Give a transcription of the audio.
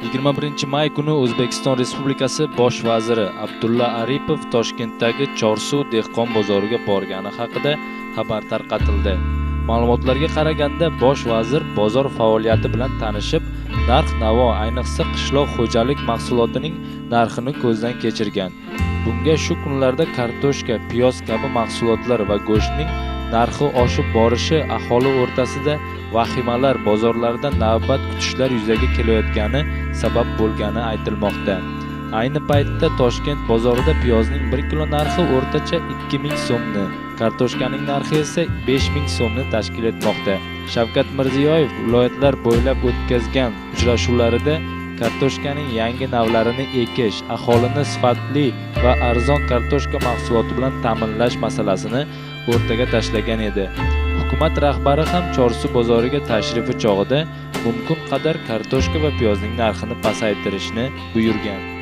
21 may kuni O'zbekiston Respublikasi Bosh vaziri Abdulla Aripov Toshkentdagi Chorsuv dehqon bozoriga borgani haqida xabar tarqatildi. Ma'lumotlarga qaraganda, bosh vazir bozor faoliyati bilan tanishib, narx-navo, ayniqsa qishloq xo'jalik mahsulotining narxini ko'zdan kechirgan. Bunga shu kunlarda kartoshka, piyoz kabi mahsulotlar va go'shtning narxi oshib borishi aholi o'rtasida vahimalar, bozorlarda navbat kutishlar yuzaga kelayotgani sabab bo'lgani aytilmoqda. Ayni paytda Toshkent bozorida piyozning 1 kilo narxi o'rtacha 2000 so'mni, kartoshkaning narxi esa 5000 so'mni tashkil etmoqda. Shavkat Mirziyoyev viloyatlar bo'ylab o'tkazgan uchrashuvlarida kartoshkaning yangi navlarini ekish, aholini sifatli va arzon kartoshka mahsuloti bilan ta'minlash masalasini o'rtaga tashlagan edi. Hukumat rahbari ham Chorsu bozoriga tashrifi chog'ida mumkin qadar kartoshka va piyozning narxini pasaytirishni buyurgan.